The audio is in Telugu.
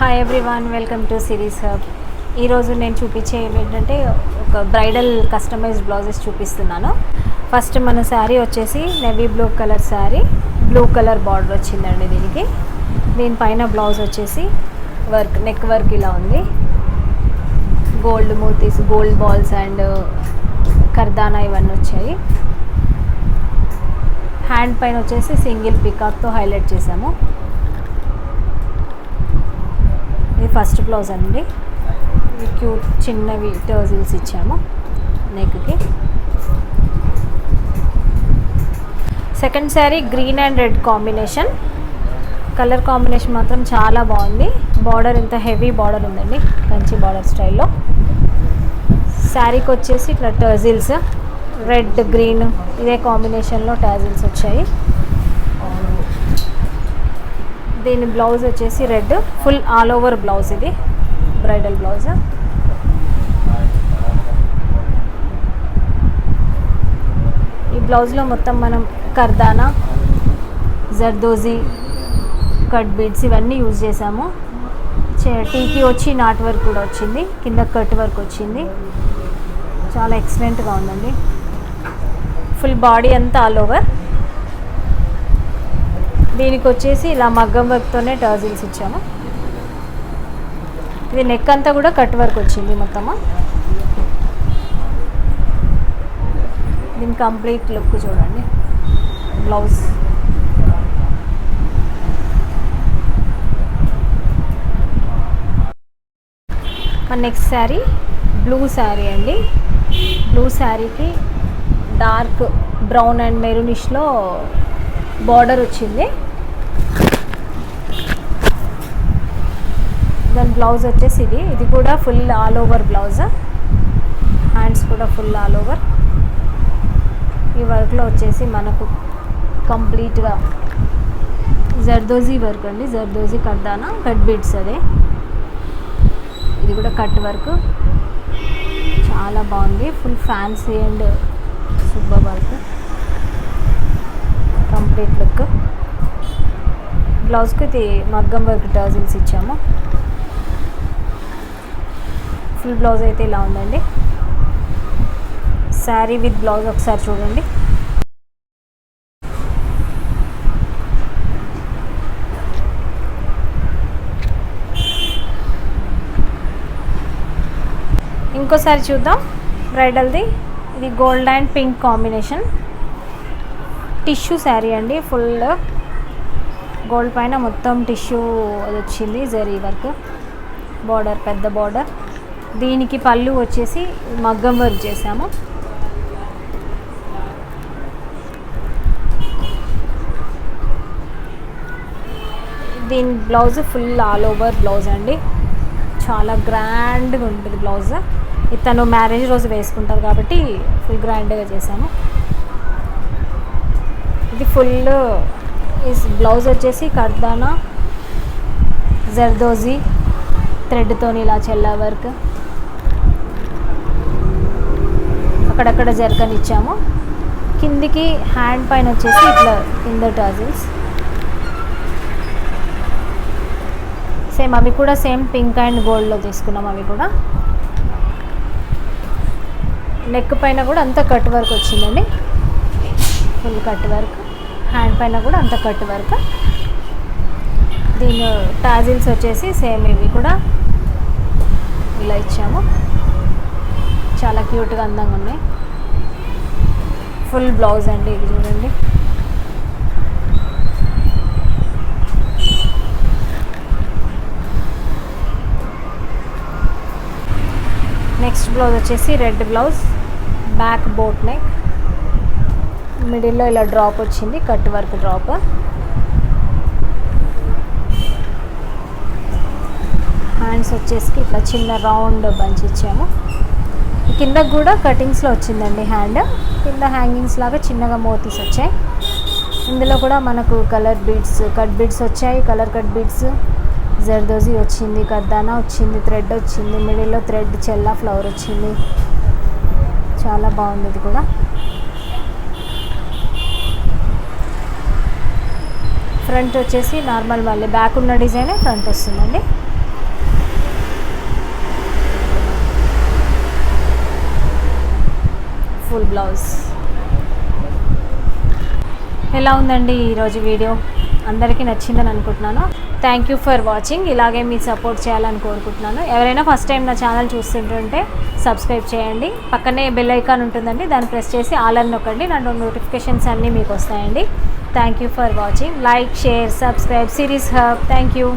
Hi everyone, welcome to series hub. ఈరోజు నేను చూపించేవి ఏంటంటే ఒక బ్రైడల్ కస్టమైజ్డ్ బ్లౌజెస్ చూపిస్తున్నాను. ఫస్ట్ మన శారీ వచ్చేసి navy blue colour sari, blue colour border వచ్చిందండి దీనికి. దీనిపైన బ్లౌజ్ వచ్చేసి వర్క్, నెక్ వర్క్ ఇలా ఉంది. గోల్డ్ మోతీస్, గోల్డ్ బాల్స్ అండ్ కర్దానా ఇవన్నీ వచ్చాయి. హ్యాండ్ పైన వచ్చేసి సింగిల్ పికాక్తో హైలైట్ చేసాము. ఇది ఫస్ట్ బ్లౌజ్ అండి. ఇది క్యూట్ చిన్నవి టర్జిల్స్ ఇచ్చాము నెక్కి. Second sari green and red combination. Colour combination మాత్రం చాలా బాగుంది. బార్డర్ ఇంత హెవీ బార్డర్ ఉందండి, కంచి బార్డర్ స్టైల్లో. శారీకి వచ్చేసి ఇట్లా టర్జిల్స్, రెడ్ గ్రీన్ ఇదే కాంబినేషన్లో టర్జిల్స్ వచ్చాయి. దీని బ్లౌజ్ వచ్చేసి red, full all over blouse. ఇది బ్రైడల్ బ్లౌజ్. ఈ బ్లౌజ్లో మొత్తం మనం కర్దానా, జర్దోజీ, కట్ బీడ్స్ ఇవన్నీ యూజ్ చేసాము. టీకి వచ్చి నాట్ వర్క్ కూడా వచ్చింది, కింద కట్ వర్క్ వచ్చింది. చాలా ఎక్సలెంట్గా ఉందండి. ఫుల్ బాడీ అంతా ఆల్ ఓవర్. దీనికి వచ్చేసి ఇలా మగ్గం వర్క్తోనే టర్జిల్స్ ఇచ్చాము. ఇది నెక్ అంతా కూడా కట్ వర్క్ వచ్చింది మొత్తము. దీని కంప్లీట్ లుక్ చూడండి. బ్లౌజ్ మన నెక్స్ట్ శారీ బ్లూ శారీ అండి. బ్లూ శారీకి డార్క్ బ్రౌన్ అండ్ మెరూనిష్లో బార్డర్ వచ్చింది. దాని బ్లౌజ్ వచ్చేసి ఇది కూడా full all over blouse. Hands కూడా ఫుల్ ఆల్ ఓవర్. ఈ వర్క్లో వచ్చేసి మనకు కంప్లీట్గా జర్దోజీ వర్క్ అండి. జర్దోజీ కర్దానా, కట్ బీడ్స్ అదే. ఇది కూడా కట్ వర్క్ చాలా బాగుంది. Full fancy and super work. Complete look. బ్లౌజ్కి ఇది మగ్గం వర్క్ టర్జిల్స్ ఇచ్చాము. ఫుల్ బ్లౌజ్ అయితే ఇలా ఉందండి. శారీ విత్ బ్లౌజ్ ఒకసారి చూడండి. ఇంకోసారి చూద్దాం బ్రైడల్ది. ఇది gold and pink combination tissue sari అండి. ఫుల్ గోల్డ్ పైన మొత్తం టిష్యూ అది వచ్చింది, జరీ వర్క్. బార్డర్ పెద్ద బార్డర్. దీనికి పళ్ళు వచ్చేసి మగ్గం వర్క్ చేసాము. దీని blouse full all over blouse అండి. చాలా గ్రాండ్గా ఉంటుంది బ్లౌజ్. ఇతను మ్యారేజ్ రోజు వేసుకుంటారు కాబట్టి ఫుల్ గ్రాండ్గా చేసాము. ఇది ఫుల్ బ్లౌజ్ వచ్చేసి కర్దానా, జర్దోజీ థ్రెడ్తో ఇలా చెల్లా వర్క్. అక్కడక్కడ జర్కన్ ఇచ్చాము. కిందికి హ్యాండ్ పైన వచ్చేసి ఇట్లా కింద టర్జిల్స్. సేమ్ అవి కూడా సేమ్ పింక్ అండ్ గోల్డ్లో తీసుకున్నాం. అవి కూడా నెక్ పైన కూడా అంతా కట్ వర్క్ వచ్చిందండి. Full cut work. హ్యాండ్ పైన కూడా అంత కట్ వర్క్. దీని టాజిల్స్ వచ్చేసి సేమ్ ఇవి కూడా ఇలా ఇచ్చాము. చాలా క్యూట్గా అందంగా ఉన్నాయి. ఫుల్ బ్లౌజ్ అండి. ఇది చూడండి. నెక్స్ట్ బ్లౌజ్ వచ్చేసి red blouse, back boat neck, మిడిల్లో ఇలా డ్రాప్ వచ్చింది, కట్ వర్క్ డ్రాప్. హ్యాండ్స్ వచ్చేసి ఇట్లా చిన్న రౌండ్ బంచ్ ఇచ్చాము. కింద కూడా కటింగ్స్లో వచ్చిందండి హ్యాండ్. కింద హ్యాంగింగ్స్ లాగా చిన్నగా మోతీస్ వచ్చాయి. ఇందులో కూడా మనకు కలర్ బీడ్స్, కట్ బీడ్స్ వచ్చాయి. కలర్ కట్ బీడ్స్, జర్దోజీ వచ్చింది, కర్దానా వచ్చింది, థ్రెడ్ వచ్చింది, మిడిల్లో థ్రెడ్ చెల్లా ఫ్లవర్ వచ్చింది. చాలా బాగుంది. ఇది కూడా ఫ్రంట్ వచ్చేసి నార్మల్ మళ్ళీ బ్యాక్ ఉన్న డిజైనే ఫ్రంట్ వస్తుందండి. Beautiful blouse. ఎలా ఉందండి ఈరోజు వీడియో? అందరికీ నచ్చిందని అనుకుంటున్నాను. Thank you for watching. ఇలాగే మీ సపోర్ట్ చేయాలని కోరుకుంటున్నాను. ఎవరైనా ఫస్ట్ టైం నా ఛానల్ చూస్తుంటుంటే సబ్స్క్రైబ్ చేయండి. పక్కనే బెల్ ఐకాన్ ఉంటుందండి, దాన్ని ప్రెస్ చేసి ఆల్ అని నొక్కండి. నా నోటిఫికేషన్స్ అన్నీ మీకు వస్తాయండి. Thank you for watching. Like, share, subscribe series hub. Thank you.